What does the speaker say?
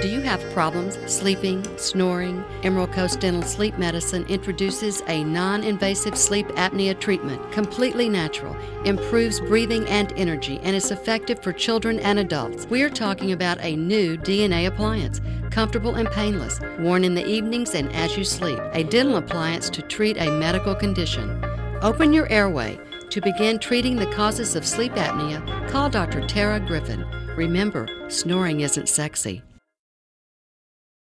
Do you have problems sleeping, snoring? Emerald Coast Dental Sleep Medicine introduces a non-invasive sleep apnea treatment, completely natural, improves breathing and energy, and is effective for children and adults. We are talking about a new DNA appliance, comfortable and painless, worn in the evenings and as you sleep. A dental appliance to treat a medical condition. Open your airway. To begin treating the causes of sleep apnea, call Dr. Tara Griffin. Remember, snoring isn't sexy.